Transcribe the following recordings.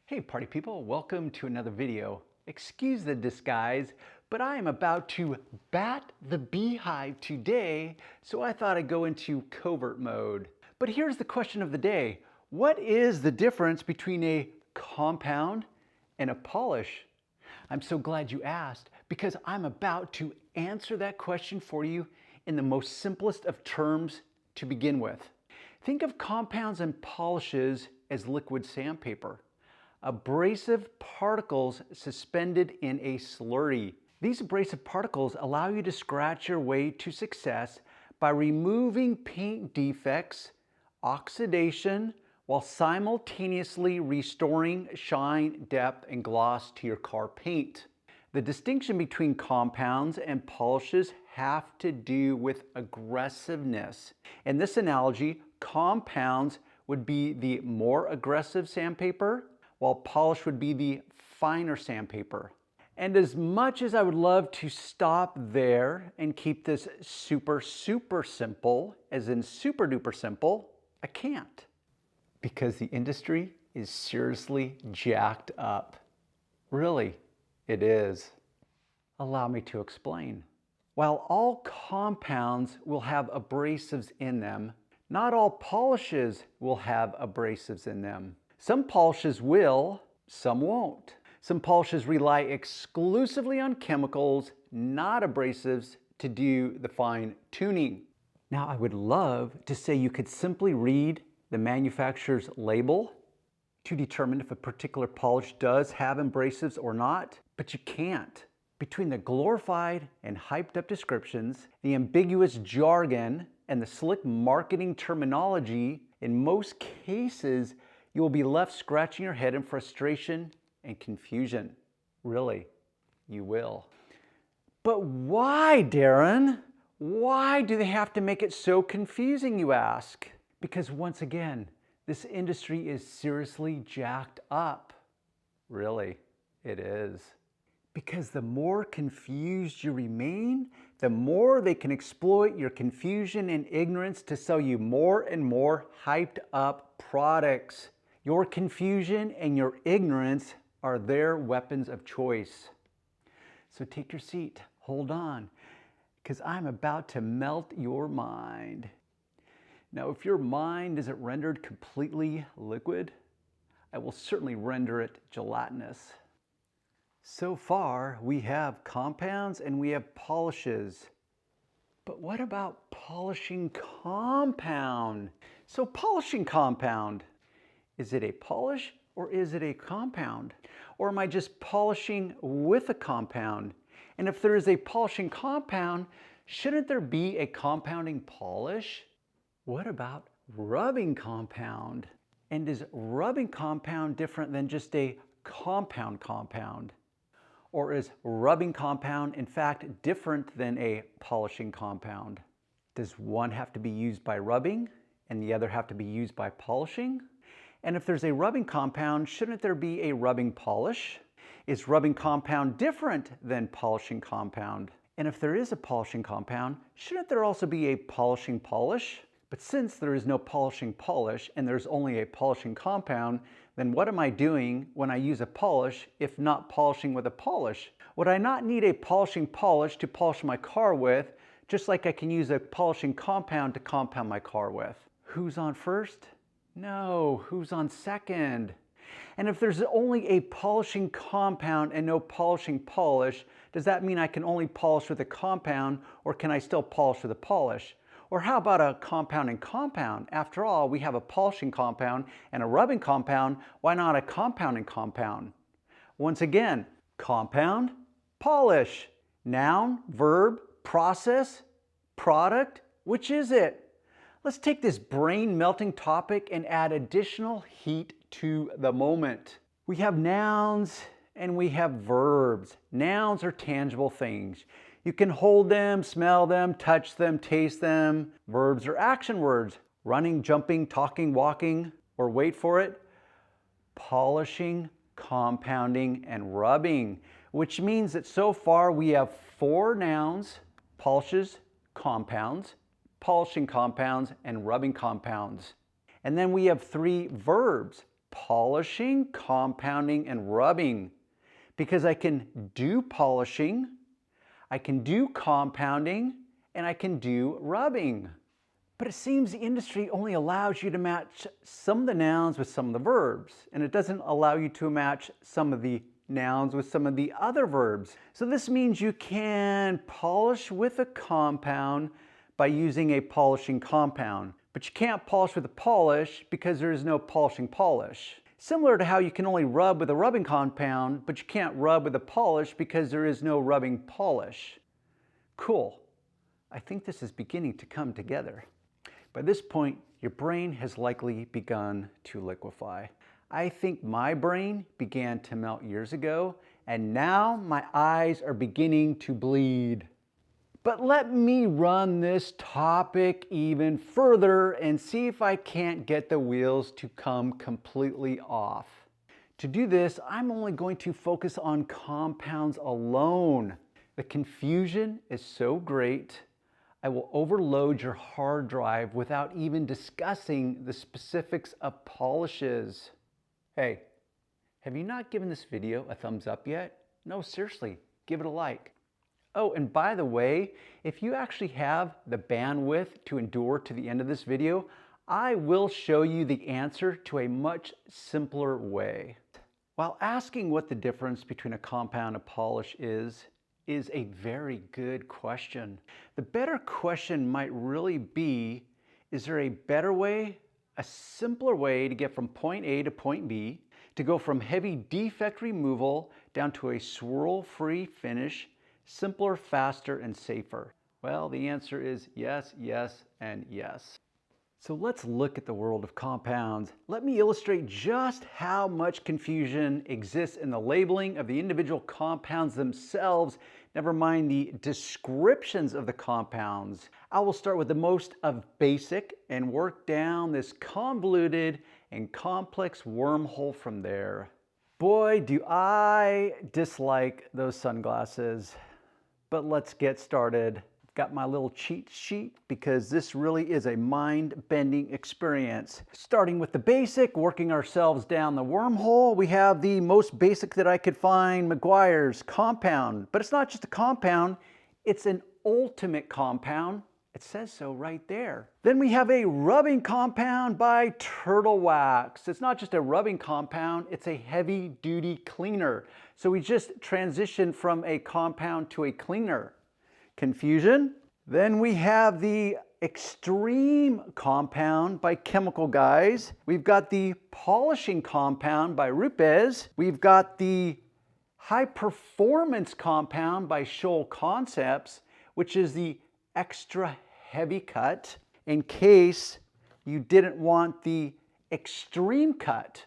Hey party people, welcome to another video. Excuse the disguise, but I am about to bat the beehive today, so I thought I'd go into covert mode. But here's the question of the day. What is the difference between a compound and a polish? I'm so glad you asked, because I'm about to answer that question for you in the most simplest of terms to begin with. Think of compounds and polishes as liquid sandpaper. Abrasive particles suspended in a slurry. These abrasive particles allow you to scratch your way to success by removing paint defects, oxidation, while simultaneously restoring shine, depth, and gloss to your car paint. The distinction between compounds and polishes have to do with aggressiveness. In this analogy, compounds would be the more aggressive sandpaper, while polish would be the finer sandpaper. And as much as I would love to stop there and keep this super simple, as in super duper simple, I can't. Because the industry is seriously jacked up. Really, it is. Allow me to explain. While all compounds will have abrasives in them, not all polishes will have abrasives in them. Some polishes will, some won't. Some polishes rely exclusively on chemicals, not abrasives, to do the fine tuning. Now, I would love to say you could simply read the manufacturer's label to determine if a particular polish does have abrasives or not, but you can't. Between the glorified and hyped up descriptions, the ambiguous jargon, and the slick marketing terminology, in most cases, you will be left scratching your head in frustration and confusion. Really, you will. But why, Darren? Why do they have to make it so confusing, you ask? Because once again, this industry is seriously jacked up. Really, it is. Because the more confused you remain, the more they can exploit your confusion and ignorance to sell you more and more hyped up products. Your confusion and your ignorance are their weapons of choice. So take your seat, hold on, because I'm about to melt your mind. Now, if your mind isn't rendered completely liquid, I will certainly render it gelatinous. So far, we have compounds and we have polishes. But what about polishing compound? So polishing compound, is it a polish or is it a compound? Or am I just polishing with a compound? And if there is a polishing compound, shouldn't there be a compounding polish? What about rubbing compound? And is rubbing compound different than just a compound? Or is rubbing compound in fact different than a polishing compound? Does one have to be used by rubbing and the other have to be used by polishing? And if there's a rubbing compound, shouldn't there be a rubbing polish? Is rubbing compound different than polishing compound? And if there is a polishing compound, shouldn't there also be a polishing polish? But since there is no polishing polish and there's only a polishing compound, then what am I doing when I use a polish if not polishing with a polish? Would I not need a polishing polish to polish my car with, just like I can use a polishing compound to compound my car with? Who's on first? No, who's on second? And if there's only a polishing compound and no polishing polish, does that mean I can only polish with a compound, or can I still polish with a polish? Or how about a compounding compound? After all, we have a polishing compound and a rubbing compound. Why not a compounding compound? Once again, compound, polish, noun, verb, process, product, which is it? Let's take this brain-melting topic and add additional heat to the moment. We have nouns and we have verbs. Nouns are tangible things. You can hold them, smell them, touch them, taste them. Verbs are action words. Running, jumping, talking, walking, or wait for it, polishing, compounding, and rubbing, which means that so far we have 4 nouns, polishes, compounds, polishing compounds, and rubbing compounds. And then we have 3 verbs, polishing, compounding, and rubbing. Because I can do polishing, I can do compounding, and I can do rubbing. But it seems the industry only allows you to match some of the nouns with some of the verbs, and it doesn't allow you to match some of the nouns with some of the other verbs. So this means you can polish with a compound by using a polishing compound, but you can't polish with a polish because there is no polishing polish. Similar to how you can only rub with a rubbing compound, but you can't rub with a polish because there is no rubbing polish. Cool. I think this is beginning to come together. By this point, your brain has likely begun to liquefy. I think my brain began to melt years ago, and now my eyes are beginning to bleed. But let me run this topic even further and see if I can't get the wheels to come completely off. To do this, I'm only going to focus on compounds alone. The confusion is so great, I will overload your hard drive without even discussing the specifics of polishes. Hey, have you not given this video a thumbs up yet? No, seriously, give it a like. Oh, and by the way, if you actually have the bandwidth to endure to the end of this video, I will show you the answer to a much simpler way. While asking what the difference between a compound and a polish is a very good question. The better question might really be, is there a better way, a simpler way to get from point A to point B, to go from heavy defect removal down to a swirl-free finish, simpler, faster, and safer? Well, the answer is yes, yes, and yes. So let's look at the world of compounds. Let me illustrate just how much confusion exists in the labeling of the individual compounds themselves, never mind the descriptions of the compounds. I will start with the most of basic and work down this convoluted and complex wormhole from there. Boy, do I dislike those sunglasses. But let's get started. Got my little cheat sheet because this really is a mind-bending experience. Starting with the basic, working ourselves down the wormhole, we have the most basic that I could find, McGuire's compound. But it's not just a compound, it's an ultimate compound. It says so right there. Then we have a rubbing compound by Turtle Wax. It's not just a rubbing compound, it's a heavy-duty cleaner. So we just transitioned from a compound to a cleaner. Confusion? Then we have the extreme compound by Chemical Guys. We've got the polishing compound by Rupes. We've got the high performance compound by Shoal Concepts, which is the extra heavy cut in case you didn't want the extreme cut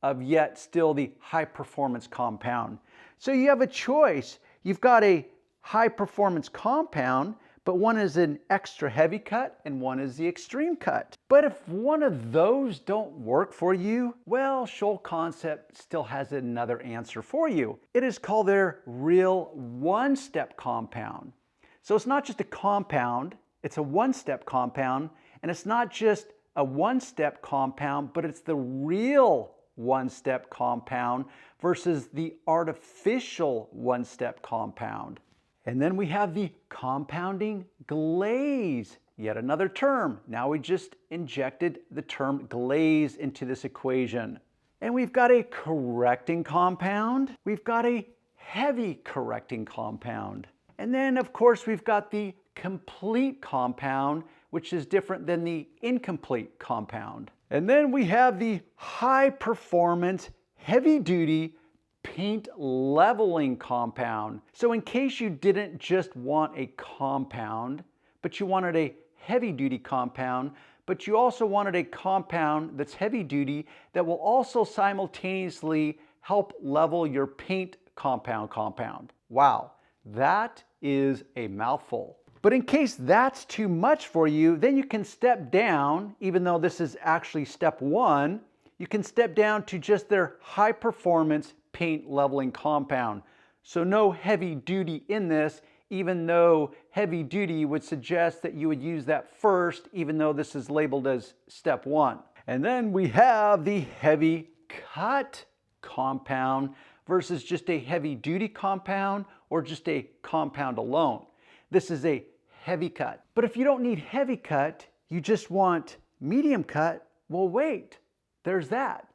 of yet still the high performance compound. So you have a choice. You've got a high performance compound, but one is an extra heavy cut and one is the extreme cut. But if one of those don't work for you, well, Shoal Concept still has another answer for you. It is called their real one-step compound. So it's not just a compound, it's a one-step compound, and it's not just a one-step compound, but it's the real one-step compound versus the artificial one-step compound. And then we have the compounding glaze, yet another term. Now we just injected the term glaze into this equation. And we've got a correcting compound. We've got a heavy correcting compound. And then, of course, we've got the complete compound, which is different than the incomplete compound. And then we have the high performance, heavy duty paint leveling compound. So in case you didn't just want a compound, but you wanted a heavy duty compound, but you also wanted a compound that's heavy duty that will also simultaneously help level your paint compound. Wow, that is a mouthful. But in case that's too much for you, then you can step down, even though this is actually step one, you can step down to just their high performance paint leveling compound. So no heavy duty in this, even though heavy duty would suggest that you would use that first, even though this is labeled as step one. And then we have the heavy cut compound versus just a heavy duty compound or just a compound alone. This is a heavy cut. But if you don't need heavy cut, you just want medium cut, well, wait, there's that.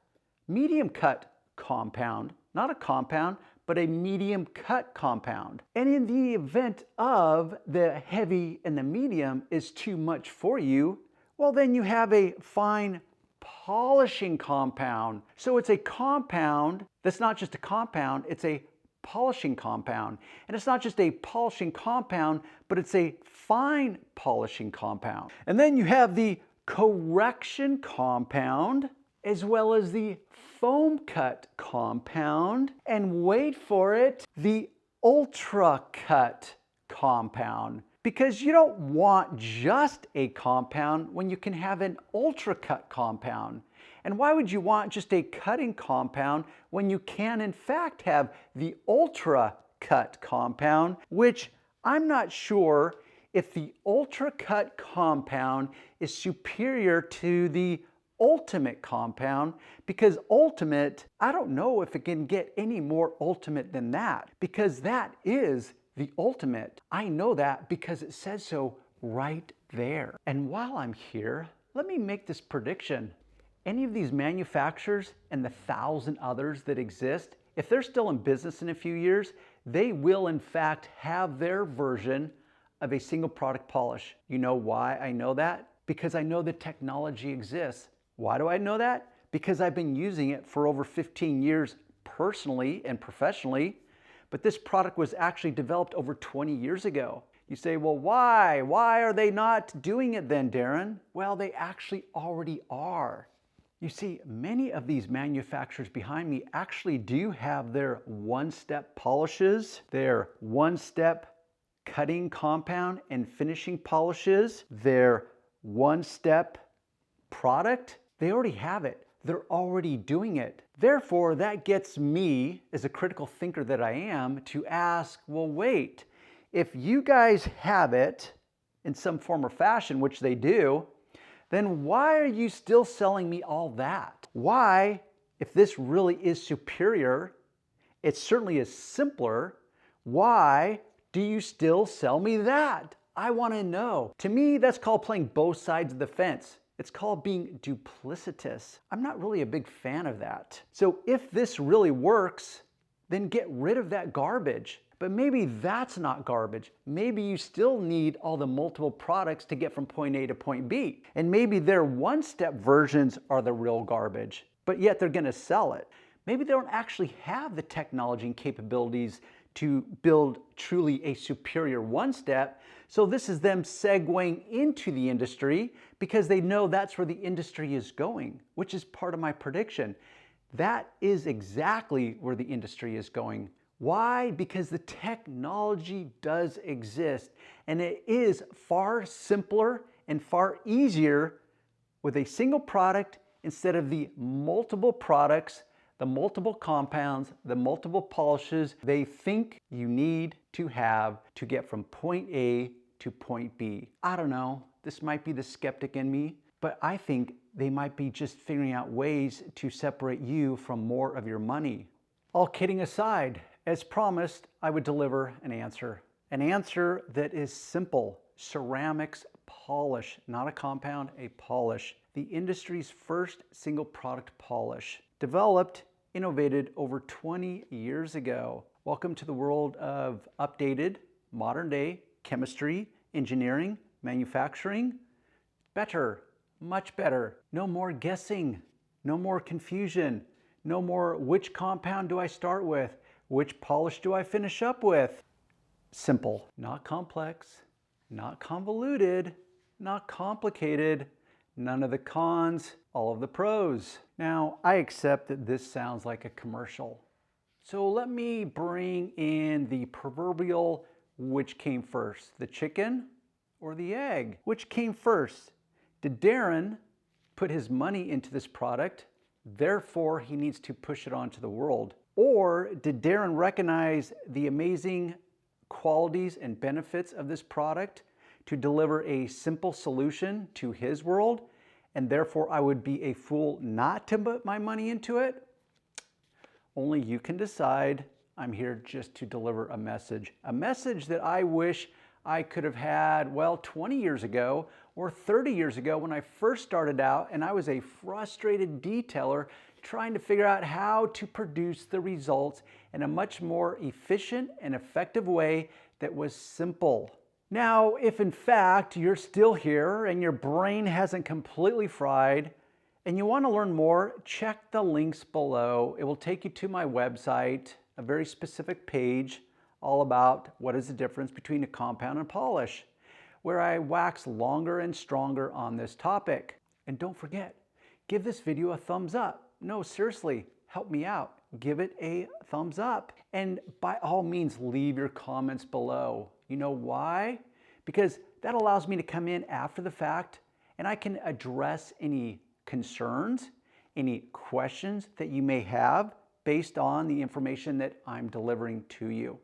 Medium cut compound, not a compound, but a medium cut compound. And in the event of the heavy and the medium is too much for you, well, then you have a fine polishing compound. So it's a compound that's not just a compound, it's a polishing compound. And it's not just a polishing compound, but it's a fine polishing compound. And then you have the correction compound, as well as the foam cut compound, and wait for it, the ultra cut compound. Because you don't want just a compound when you can have an ultra cut compound. And why would you want just a cutting compound when you can in fact have the ultra cut compound, which I'm not sure if the ultra cut compound is superior to the ultimate compound, because ultimate, I don't know if it can get any more ultimate than that, because that is the ultimate. I know that because it says so right there. And while I'm here, let me make this prediction. Any of these manufacturers and the 1,000 others that exist, if they're still in business in a few years, they will in fact have their version of a single product polish. You know why I know that? Because I know the technology exists. Why do I know that? Because I've been using it for over 15 years personally and professionally, but this product was actually developed over 20 years ago. You say, well, why? Why are they not doing it then, Darren? Well, they actually already are. You see, many of these manufacturers behind me actually do have their one-step polishes, their one-step cutting compound and finishing polishes, their one-step product. They already have it. They're already doing it. Therefore, that gets me, as a critical thinker that I am, to ask, well, wait, if you guys have it in some form or fashion, which they do, then why are you still selling me all that? Why, if this really is superior, it certainly is simpler, why do you still sell me that? I want to know. To me, that's called playing both sides of the fence. It's called being duplicitous. I'm not really a big fan of that. So if this really works, then get rid of that garbage. But maybe that's not garbage. Maybe you still need all the multiple products to get from point A to point B. And maybe their one-step versions are the real garbage, but yet they're gonna sell it. Maybe they don't actually have the technology and capabilities to build truly a superior one-step. So this is them segueing into the industry because they know that's where the industry is going, which is part of my prediction. That is exactly where the industry is going. Why? Because the technology does exist, and it is far simpler and far easier with a single product instead of the multiple products, the multiple compounds, the multiple polishes they think you need to have to get from point A to point B. I don't know, this might be the skeptic in me, but I think they might be just figuring out ways to separate you from more of your money. All kidding aside, as promised, I would deliver an answer that is simple. Ceramics polish, not a compound, a polish. The industry's first single product polish, developed, innovated over 20 years ago. Welcome to the world of updated, modern day chemistry, engineering, manufacturing. Better, much better. No more guessing, no more confusion, no more which compound do I start with, which polish do I finish up with. Simple, not complex, not convoluted, not complicated, none of the cons, all of the pros. Now, I accept that this sounds like a commercial. So let me bring in the proverbial which came first, the chicken or the egg? Which came first? Did Darren put his money into this product, therefore he needs to push it onto the world? Or did Darren recognize the amazing qualities and benefits of this product to deliver a simple solution to his world, and therefore I would be a fool not to put my money into it? Only you can decide. I'm here just to deliver a message that I wish I could have had, well, 20 years ago or 30 years ago when I first started out and I was a frustrated detailer trying to figure out how to produce the results in a much more efficient and effective way that was simple. Now, if in fact you're still here and your brain hasn't completely fried and you want to learn more, check the links below. It will take you to my website, a very specific page all about what is the difference between a compound and polish, where I wax longer and stronger on this topic. And don't forget, give this video a thumbs up. No, seriously, help me out. Give it a thumbs up. And by all means, leave your comments below. You know why? Because that allows me to come in after the fact and I can address any concerns, any questions that you may have based on the information that I'm delivering to you.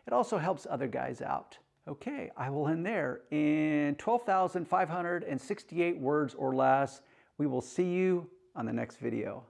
It also helps other guys out. Okay, I will end there. In 12,568 words or less, we will see you on the next video.